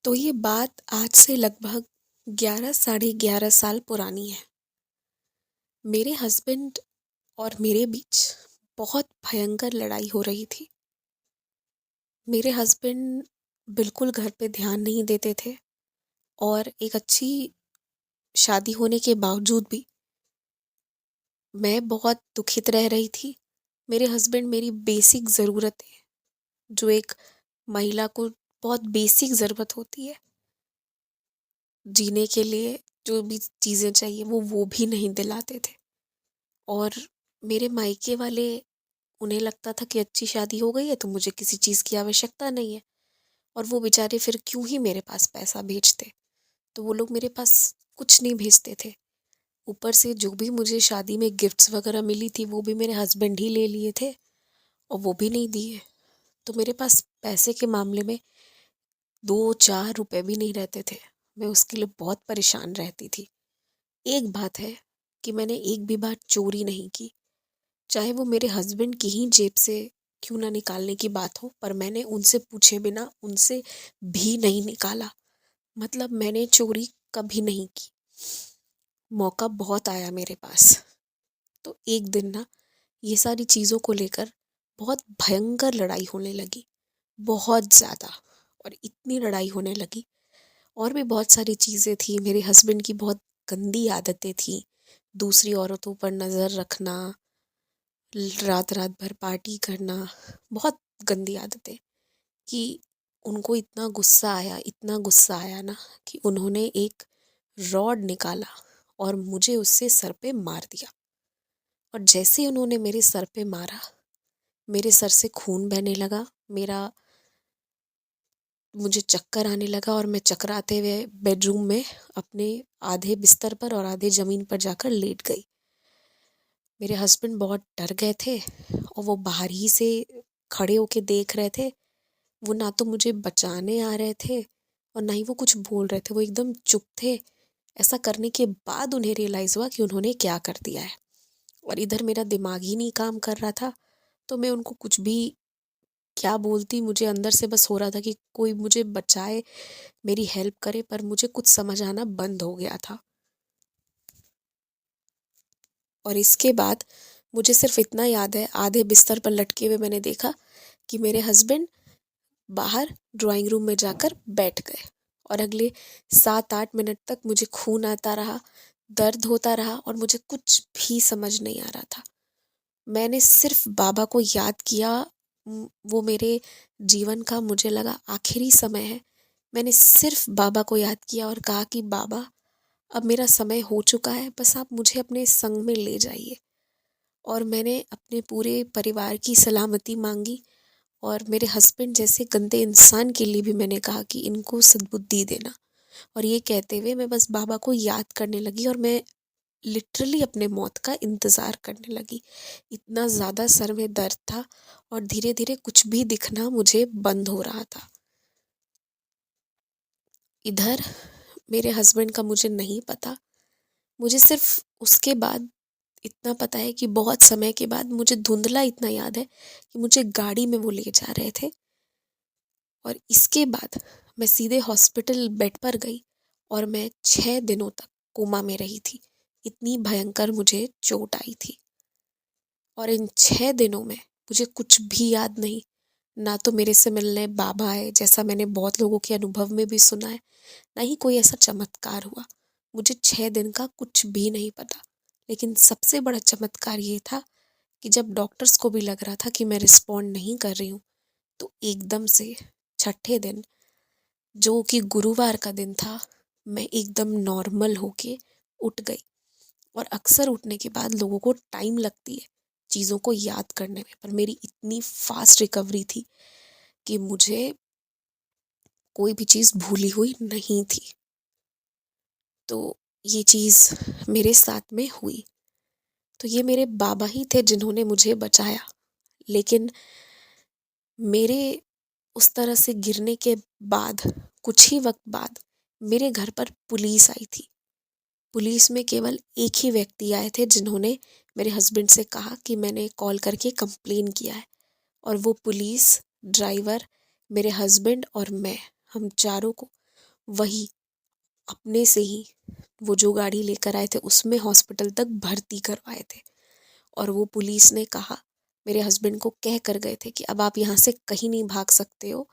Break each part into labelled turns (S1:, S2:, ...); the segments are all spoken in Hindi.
S1: तो ये बात आज से लगभग 11 साढ़े 11 साल पुरानी है। मेरे हस्बैंड और मेरे बीच बहुत भयंकर लड़ाई हो रही थी। मेरे हस्बैंड बिल्कुल घर पे ध्यान नहीं देते थे और एक अच्छी शादी होने के बावजूद भी मैं बहुत दुखित रह रही थी। मेरे हस्बैंड मेरी बेसिक ज़रूरतें, जो एक महिला को बहुत बेसिक ज़रूरत होती है जीने के लिए, जो भी चीज़ें चाहिए वो भी नहीं दिलाते थे। और मेरे मायके वाले, उन्हें लगता था कि अच्छी शादी हो गई है तो मुझे किसी चीज़ की आवश्यकता नहीं है। और वो बेचारे फिर क्यों ही मेरे पास पैसा भेजते। तो वो लोग मेरे पास कुछ नहीं भेजते थे। ऊपर से जो भी मुझे शादी में गिफ्ट्स वगैरह मिली थी वो भी मेरे हस्बैंड ही ले लिए थे और वो भी नहीं दिए। तो मेरे पास पैसे के मामले में 2-4 रुपए भी नहीं रहते थे। मैं उसके लिए बहुत परेशान रहती थी। एक बात है कि मैंने एक भी बार चोरी नहीं की, चाहे वो मेरे हस्बैंड की ही जेब से क्यों ना निकालने की बात हो, पर मैंने उनसे पूछे बिना उनसे भी नहीं निकाला। मतलब मैंने चोरी कभी नहीं की। मौका बहुत आया मेरे पास। तो एक दिन ना, ये सारी चीज़ों को लेकर बहुत भयंकर लड़ाई होने लगी, बहुत ज़्यादा। और इतनी लड़ाई होने लगी, और भी बहुत सारी चीज़ें थी। मेरे हस्बैंड की बहुत गंदी आदतें थी। दूसरी औरतों पर नज़र रखना, रात रात भर पार्टी करना, बहुत गंदी आदतें। कि उनको इतना गुस्सा आया ना, कि उन्होंने एक रॉड निकाला और मुझे उससे सर पे मार दिया। और जैसे ही उन्होंने मेरे सर पे मारा, मेरे सर से खून बहने लगा। मुझे चक्कर आने लगा और मैं चकराते हुए बेडरूम में अपने आधे बिस्तर पर और आधे ज़मीन पर जाकर लेट गई। मेरे हस्बैंड बहुत डर गए थे और वो बाहर ही से खड़े होके देख रहे थे। वो ना तो मुझे बचाने आ रहे थे और ना ही वो कुछ बोल रहे थे। वो एकदम चुप थे। ऐसा करने के बाद उन्हें रियलाइज़ हुआ कि उन्होंने क्या कर दिया है। और इधर मेरा दिमाग ही नहीं काम कर रहा था। तो मैं उनको कुछ भी क्या बोलती, मुझे अंदर से बस हो रहा था कि कोई मुझे बचाए, मेरी हेल्प करे, पर मुझे कुछ समझ आना बंद हो गया था। और इसके बाद मुझे सिर्फ इतना याद है, आधे बिस्तर पर लटके हुए मैंने देखा कि मेरे हस्बैंड बाहर ड्राइंग रूम में जाकर बैठ गए। और अगले 7-8 मिनट तक मुझे खून आता रहा, दर्द होता रहा और मुझे कुछ भी समझ नहीं आ रहा था। मैंने सिर्फ बाबा को याद किया। वो मेरे जीवन का, मुझे लगा, आखिरी समय है। मैंने सिर्फ बाबा को याद किया और कहा कि बाबा, अब मेरा समय हो चुका है, बस आप मुझे अपने संग में ले जाइए। और मैंने अपने पूरे परिवार की सलामती मांगी। और मेरे हस्बैंड जैसे गंदे इंसान के लिए भी मैंने कहा कि इनको सद्बुद्धि देना। और ये कहते हुए मैं बस बाबा को याद करने लगी और मैं लिटरली अपने मौत का इंतज़ार करने लगी। इतना ज़्यादा सर में दर्द था और धीरे धीरे कुछ भी दिखना मुझे बंद हो रहा था। इधर मेरे हस्बैंड का मुझे नहीं पता। मुझे सिर्फ उसके बाद इतना पता है कि बहुत समय के बाद, मुझे धुंधला इतना याद है कि मुझे गाड़ी में वो ले जा रहे थे। और इसके बाद मैं सीधे हॉस्पिटल बेड पर गई और मैं 6 दिनों तक कोमा में रही थी। इतनी भयंकर मुझे चोट आई थी। और इन 6 दिनों में मुझे कुछ भी याद नहीं। ना तो मेरे से मिलने बाबा आए, जैसा मैंने बहुत लोगों के अनुभव में भी सुना है, ना ही कोई ऐसा चमत्कार हुआ। मुझे 6 दिन का कुछ भी नहीं पता। लेकिन सबसे बड़ा चमत्कार ये था कि जब डॉक्टर्स को भी लग रहा था कि मैं रिस्पॉन्ड नहीं कर रही हूँ, तो एकदम से छठे दिन, जो कि गुरुवार का दिन था, मैं एकदम नॉर्मल होके उठ गई। और अक्सर उठने के बाद लोगों को टाइम लगती है चीज़ों को याद करने में, पर मेरी इतनी फास्ट रिकवरी थी कि मुझे कोई भी चीज़ भूली हुई नहीं थी। तो ये चीज़ मेरे साथ में हुई। तो ये मेरे बाबा ही थे जिन्होंने मुझे बचाया। लेकिन मेरे उस तरह से गिरने के बाद कुछ ही वक्त बाद मेरे घर पर पुलिस आई थी। पुलिस में केवल एक ही व्यक्ति आए थे जिन्होंने मेरे हस्बैंड से कहा कि मैंने कॉल करके कंप्लेन किया है। और वो पुलिस ड्राइवर, मेरे हस्बैंड और मैं, हम चारों को वही अपने से ही वो जो गाड़ी लेकर आए थे उसमें हॉस्पिटल तक भर्ती करवाए थे। और वो पुलिस ने कहा, मेरे हस्बैंड को कह कर गए थे कि अब आप यहाँ से कहीं नहीं भाग सकते हो,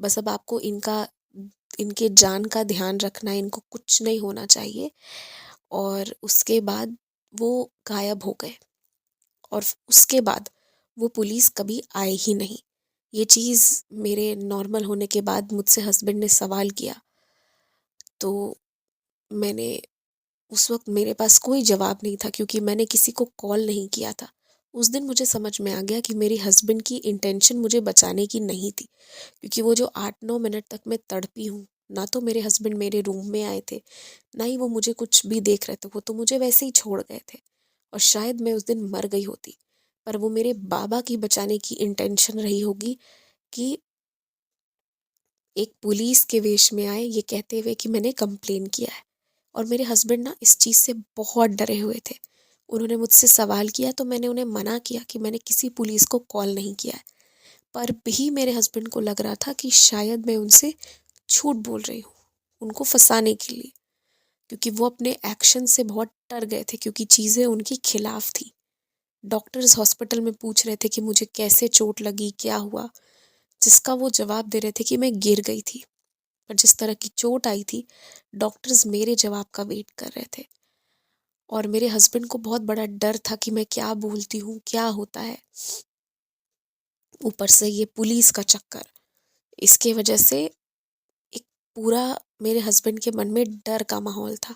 S1: बस अब आपको इनके जान का ध्यान रखना है, इनको कुछ नहीं होना चाहिए। और उसके बाद वो गायब हो गए। और उसके बाद वो पुलिस कभी आए ही नहीं। ये चीज़ मेरे नॉर्मल होने के बाद मुझसे हस्बैंड ने सवाल किया, तो मैंने उस वक्त मेरे पास कोई जवाब नहीं था, क्योंकि मैंने किसी को कॉल नहीं किया था। उस दिन मुझे समझ में आ गया कि मेरे हस्बैंड की इंटेंशन मुझे बचाने की नहीं थी, क्योंकि वो जो 8-9 मिनट तक मैं तड़पी हूँ, ना तो मेरे हस्बैंड मेरे रूम में आए थे, ना ही वो मुझे कुछ भी देख रहे थे। वो तो मुझे वैसे ही छोड़ गए थे और शायद मैं उस दिन मर गई होती। पर वो मेरे बाबा की बचाने की इंटेंशन रही होगी कि एक पुलिस के वेश में आए, ये कहते हुए कि मैंने कंप्लेन किया है। और मेरे हस्बैंड ना इस चीज़ से बहुत डरे हुए थे। उन्होंने मुझसे सवाल किया तो मैंने उन्हें मना किया कि मैंने किसी पुलिस को कॉल नहीं किया है। पर भी मेरे हस्बैंड को लग रहा था कि शायद मैं उनसे झूठ बोल रही हूँ, उनको फंसाने के लिए, क्योंकि वो अपने एक्शन से बहुत डर गए थे, क्योंकि चीज़ें उनकी खिलाफ थी। डॉक्टर्स हॉस्पिटल में पूछ रहे थे कि मुझे कैसे चोट लगी, क्या हुआ, जिसका वो जवाब दे रहे थे कि मैं गिर गई थी। पर जिस तरह की चोट आई थी, डॉक्टर्स मेरे जवाब का वेट कर रहे थे। और मेरे हस्बैंड को बहुत बड़ा डर था कि मैं क्या बोलती हूँ, क्या होता है। ऊपर से ये पुलिस का चक्कर, इसके वजह से एक पूरा मेरे हस्बैंड के मन में डर का माहौल था।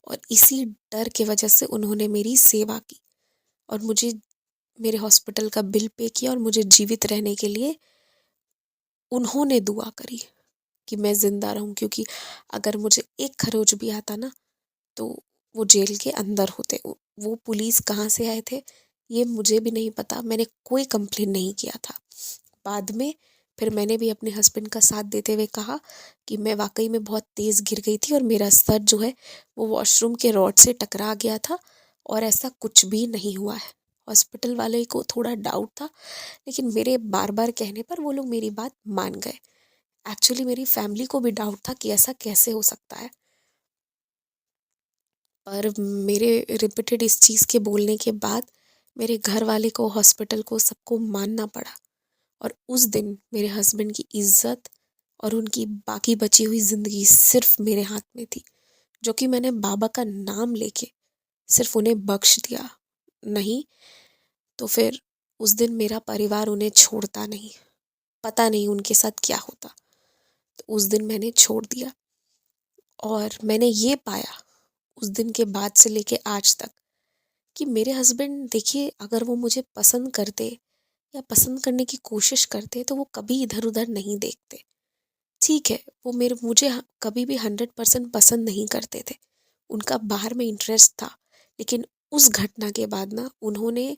S1: और इसी डर के वजह से उन्होंने मेरी सेवा की और मुझे मेरे हॉस्पिटल का बिल पे किया और मुझे जीवित रहने के लिए उन्होंने दुआ करी कि मैं जिंदा रहूं, क्योंकि अगर मुझे एक खरोच भी आता ना, तो वो जेल के अंदर होते। वो पुलिस कहाँ से आए थे ये मुझे भी नहीं पता, मैंने कोई कंप्लेन नहीं किया था। बाद में फिर मैंने भी अपने हस्बैंड का साथ देते हुए कहा कि मैं वाकई में बहुत तेज़ गिर गई थी और मेरा सर जो है वो वॉशरूम के रॉड से टकरा गया था और ऐसा कुछ भी नहीं हुआ है। हॉस्पिटल वाले को थोड़ा डाउट था, लेकिन मेरे बार बार कहने पर वो लोग मेरी बात मान गए। एक्चुअली मेरी फैमिली को भी डाउट था कि ऐसा कैसे हो सकता है, पर मेरे रिपीटेड इस चीज़ के बोलने के बाद मेरे घर वाले को, हॉस्पिटल को, सबको मानना पड़ा। और उस दिन मेरे हस्बैंड की इज्जत और उनकी बाकी बची हुई ज़िंदगी सिर्फ मेरे हाथ में थी, जो कि मैंने बाबा का नाम लेके सिर्फ उन्हें बख्श दिया। नहीं तो फिर उस दिन मेरा परिवार उन्हें छोड़ता नहीं, पता नहीं उनके साथ क्या होता। तो उस दिन मैंने छोड़ दिया। और मैंने ये पाया उस दिन के बाद से लेके आज तक कि मेरे हस्बैंड, देखिए, अगर वो मुझे पसंद करते या पसंद करने की कोशिश करते तो वो कभी इधर उधर नहीं देखते। ठीक है, वो मुझे कभी भी 100% पसंद नहीं करते थे, उनका बाहर में इंटरेस्ट था। लेकिन उस घटना के बाद ना उन्होंने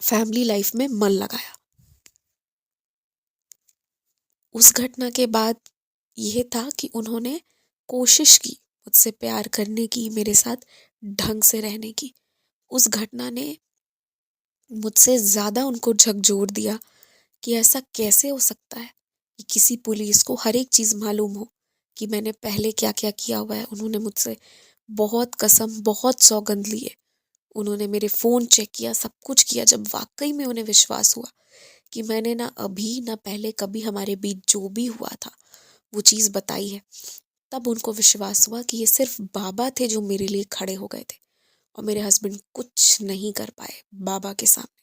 S1: फैमिली लाइफ में मन लगाया। उस घटना के बाद यह था कि उन्होंने कोशिश की मुझसे प्यार करने की, मेरे साथ ढंग से रहने की। उस घटना ने मुझसे ज़्यादा उनको झकझोर दिया कि ऐसा कैसे हो सकता है कि किसी पुलिस को हर एक चीज़ मालूम हो कि मैंने पहले क्या क्या किया हुआ है। उन्होंने मुझसे बहुत कसम, बहुत सौगंध लिए। उन्होंने मेरे फ़ोन चेक किया, सब कुछ किया। जब वाकई में उन्हें विश्वास हुआ कि मैंने ना अभी ना पहले कभी हमारे बीच जो भी हुआ था वो चीज़ बताई है, तब उनको विश्वास हुआ कि ये सिर्फ बाबा थे जो मेरे लिए खड़े हो गए थे और मेरे हस्बैंड कुछ नहीं कर पाए बाबा के सामने।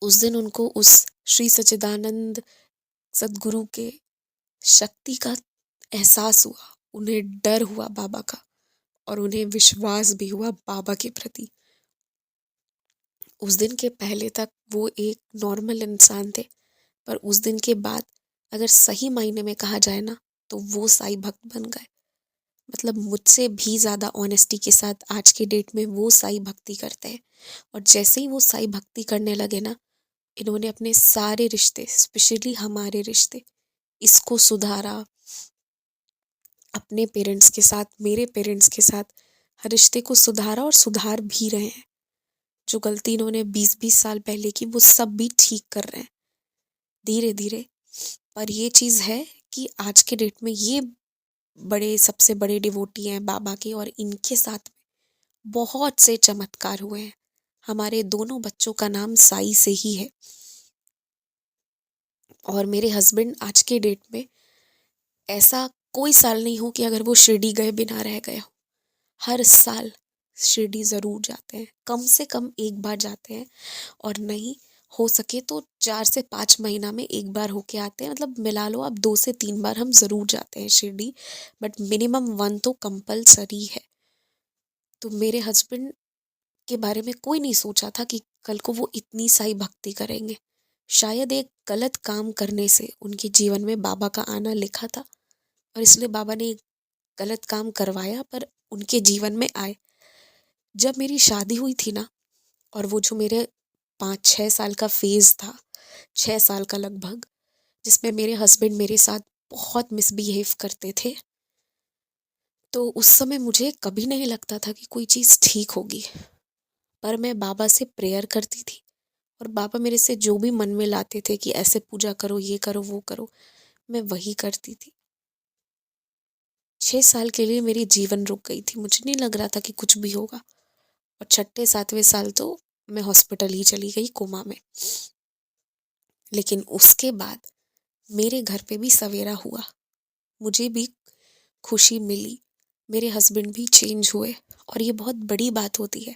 S1: उस दिन उनको उस श्री सच्चिदानंद सद्गुरु के शक्ति का एहसास हुआ, उन्हें डर हुआ बाबा का और उन्हें विश्वास भी हुआ बाबा के प्रति। उस दिन के पहले तक वो एक नॉर्मल इंसान थे, पर उस दिन के बाद अगर सही मायने में कहा जाए ना, तो वो साईं भक्त बन गए। मतलब मुझसे भी ज़्यादा ऑनेस्टी के साथ आज के डेट में वो साईं भक्ति करते हैं। और जैसे ही वो साईं भक्ति करने लगे ना, इन्होंने अपने सारे रिश्ते, स्पेशली हमारे रिश्ते, इसको सुधारा। अपने पेरेंट्स के साथ, मेरे पेरेंट्स के साथ हर रिश्ते को सुधारा और सुधार भी रहे हैं। जो गलती इन्होंने 20-20 साल पहले की वो सब भी ठीक कर रहे हैं धीरे धीरे। पर ये चीज़ है कि आज के डेट में ये सबसे बड़े डिवोटी हैं बाबा के, और इनके साथ बहुत से चमत्कार हुए हैं। हमारे दोनों बच्चों का नाम साई से ही है। और मेरे हस्बैंड आज के डेट में ऐसा कोई साल नहीं हो कि अगर वो शिरडी गए बिना रह गए हो। हर साल शिरडी ज़रूर जाते हैं, कम से कम एक बार जाते हैं, और नहीं हो सके तो 4 से 5 महीना में एक बार होके आते हैं। मतलब मिला लो अब 2 से 3 बार हम ज़रूर जाते हैं शिरडी, बट मिनिमम 1 तो कंपलसरी है। तो मेरे हस्बैंड के बारे में कोई नहीं सोचा था कि कल को वो इतनी साई भक्ति करेंगे। शायद एक गलत काम करने से उनके जीवन में बाबा का आना लिखा था, और इसलिए बाबा ने एक गलत काम करवाया, पर उनके जीवन में आए। जब मेरी शादी हुई थी ना, और वो जो मेरे 5-6 साल का फेज़ था, 6 साल का लगभग, जिसमें मेरे हस्बैंड मेरे साथ बहुत मिसबिहेव करते थे, तो उस समय मुझे कभी नहीं लगता था कि कोई चीज़ ठीक होगी। पर मैं बाबा से प्रेयर करती थी, और बाबा मेरे से जो भी मन में लाते थे कि ऐसे पूजा करो, ये करो, वो करो, मैं वही करती थी। 6 साल के लिए मेरी जीवन रुक गई थी। मुझे नहीं लग रहा था कि कुछ भी होगा, और छठे 7वें साल तो मैं हॉस्पिटल ही चली गई कोमा में। लेकिन उसके बाद मेरे घर पे भी सवेरा हुआ, मुझे भी खुशी मिली, मेरे हस्बैंड भी चेंज हुए, और ये बहुत बड़ी बात होती है।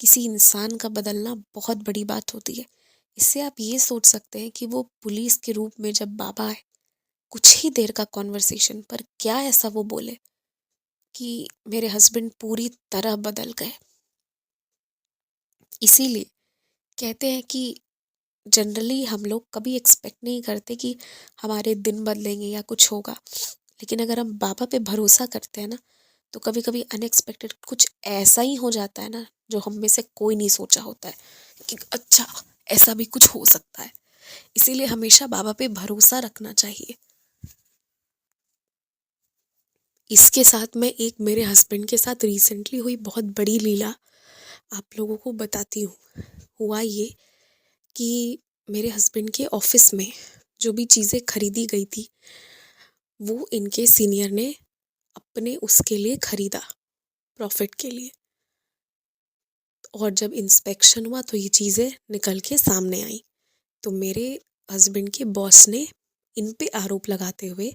S1: किसी इंसान का बदलना बहुत बड़ी बात होती है। इससे आप ये सोच सकते हैं कि वो पुलिस के रूप में जब बाबा आए, कुछ ही देर का कॉन्वर्सेशन पर क्या ऐसा वो बोले कि मेरे हस्बैंड पूरी तरह बदल गए। इसीलिए कहते हैं कि जनरली हम लोग कभी एक्सपेक्ट नहीं करते कि हमारे दिन बदलेंगे या कुछ होगा, लेकिन अगर हम बाबा पे भरोसा करते हैं ना, तो कभी कभी अनएक्सपेक्टेड कुछ ऐसा ही हो जाता है ना, जो हम में से कोई नहीं सोचा होता है कि अच्छा ऐसा भी कुछ हो सकता है। इसीलिए हमेशा बाबा पे भरोसा रखना चाहिए। इसके साथ मैं एक मेरे हस्बैंड के साथ रिसेंटली हुई बहुत बड़ी लीला आप लोगों को बताती हूँ। हुआ ये कि मेरे हस्बैंड के ऑफिस में जो भी चीज़ें खरीदी गई थी, वो इनके सीनियर ने अपने उसके लिए खरीदा, प्रॉफिट के लिए। और जब इंस्पेक्शन हुआ तो ये चीज़ें निकल के सामने आई। तो मेरे हस्बैंड के बॉस ने इन पे आरोप लगाते हुए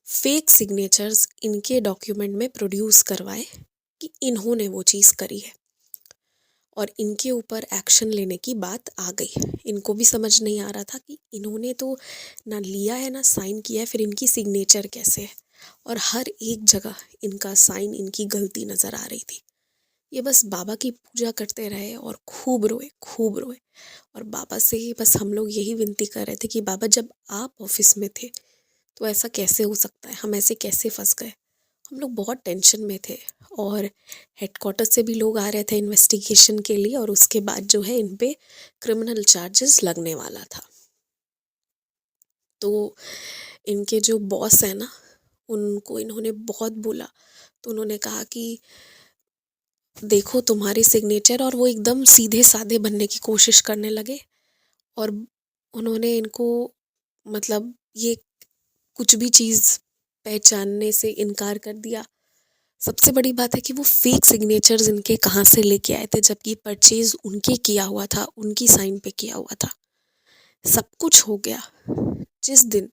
S1: फेक सिग्नेचर्स इनके डॉक्यूमेंट में प्रोड्यूस करवाए कि इन्होंने वो चीज़ करी है, और इनके ऊपर एक्शन लेने की बात आ गई। इनको भी समझ नहीं आ रहा था कि इन्होंने तो ना लिया है ना साइन किया है, फिर इनकी सिग्नेचर कैसे है। और हर एक जगह इनका साइन, इनकी गलती नज़र आ रही थी। ये बस बाबा की पूजा करते रहे और खूब रोए, खूब रोए। और बाबा से बस हम लोग यही विनती कर रहे थे कि बाबा जब आप ऑफिस में थे तो ऐसा कैसे हो सकता है, हम ऐसे कैसे फंस गए। हम लोग बहुत टेंशन में थे, और हेडक्वार्टर से भी लोग आ रहे थे इन्वेस्टिगेशन के लिए, और उसके बाद जो है इन पे क्रिमिनल चार्जेस लगने वाला था। तो इनके जो बॉस है ना, उनको इन्होंने बहुत बोला। तो उन्होंने कहा कि देखो तुम्हारे सिग्नेचर, और वो एकदम सीधे साधे बनने की कोशिश करने लगे। और उन्होंने इनको मतलब ये कुछ भी चीज़ पहचानने से इनकार कर दिया। सबसे बड़ी बात है कि वो फेक सिग्नेचर्स इनके कहाँ से लेके आए थे, जबकि परचेज उनके किया हुआ था, उनकी साइन पे किया हुआ था। सब कुछ हो गया। जिस दिन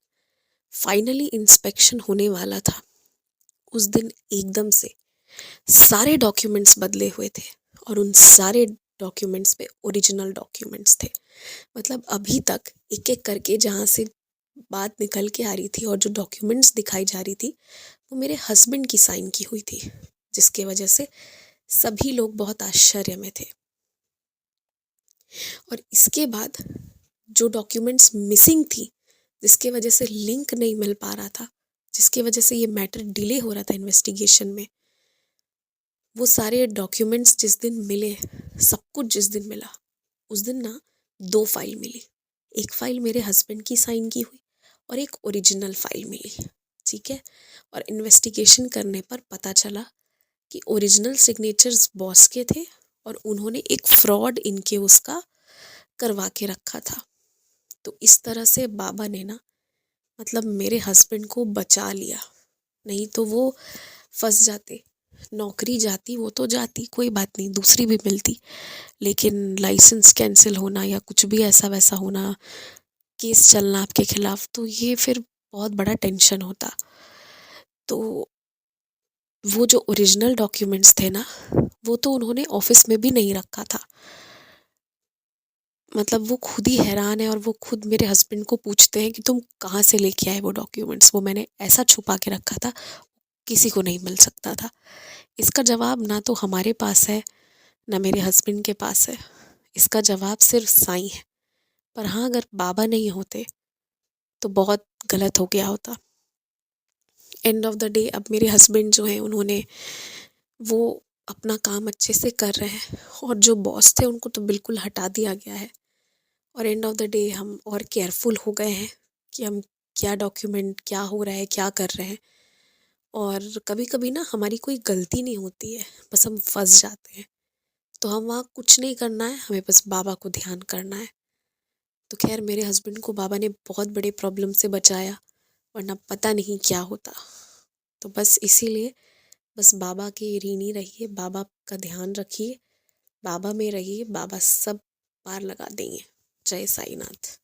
S1: फाइनली इंस्पेक्शन होने वाला था, उस दिन एकदम से सारे डॉक्यूमेंट्स बदले हुए थे, और उन सारे डॉक्यूमेंट्स पे ओरिजिनल डॉक्यूमेंट्स थे। मतलब अभी तक एक एक करके जहाँ से बात निकल के आ रही थी और जो डॉक्यूमेंट्स दिखाई जा रही थी, वो मेरे हस्बैंड की साइन की हुई थी, जिसके वजह से सभी लोग बहुत आश्चर्य में थे। और इसके बाद जो डॉक्यूमेंट्स मिसिंग थी, जिसके वजह से लिंक नहीं मिल पा रहा था, जिसके वजह से ये मैटर डिले हो रहा था इन्वेस्टिगेशन में, वो सारे डॉक्यूमेंट्स जिस दिन मिले, सब कुछ जिस दिन मिला, उस दिन ना 2 फाइल मिली। एक फाइल मेरे हस्बैंड की साइन की हुई, और एक ओरिजिनल फाइल मिली। ठीक है। और इन्वेस्टिगेशन करने पर पता चला कि ओरिजिनल सिग्नेचर्स बॉस के थे, और उन्होंने एक फ्रॉड इनके उसका करवा के रखा था। तो इस तरह से बाबा ने ना मतलब मेरे हस्बैंड को बचा लिया, नहीं तो वो फंस जाते। नौकरी जाती, वो तो जाती, कोई बात नहीं, दूसरी भी मिलती, लेकिन लाइसेंस कैंसिल होना या कुछ भी ऐसा वैसा होना, केस चलना आपके खिलाफ, तो ये फिर बहुत बड़ा टेंशन होता। तो वो जो ओरिजिनल डॉक्यूमेंट्स थे ना, वो तो उन्होंने ऑफिस में भी नहीं रखा था। मतलब वो खुद ही हैरान है और वो खुद मेरे हस्बैंड को पूछते हैं कि तुम कहाँ से लेके आए वो डॉक्यूमेंट्स, वो मैंने ऐसा छुपा के रखा था, किसी को नहीं मिल सकता था। इसका जवाब ना तो हमारे पास है, ना मेरे हस्बैंड के पास है। इसका जवाब सिर्फ साईं है। पर हाँ, अगर बाबा नहीं होते तो बहुत गलत हो गया होता। एंड ऑफ द डे अब मेरे हस्बैंड जो हैं, उन्होंने वो अपना काम अच्छे से कर रहे हैं, और जो बॉस थे उनको तो बिल्कुल हटा दिया गया है। और एंड ऑफ द डे हम और केयरफुल हो गए हैं कि हम क्या डॉक्यूमेंट, क्या हो रहा है, क्या कर रहे हैं। और कभी कभी ना हमारी कोई गलती नहीं होती है, बस हम फंस जाते हैं। तो हम वहाँ कुछ नहीं करना है, हमें बस बाबा को ध्यान करना है। तो खैर मेरे हस्बैंड को बाबा ने बहुत बड़े प्रॉब्लम से बचाया, वरना पता नहीं क्या होता। तो बस इसीलिए बस बाबा के ऋणी रहिए, बाबा का ध्यान रखिए, बाबा में रहिए, बाबा सब पार लगा देंगे। जय साईनाथ।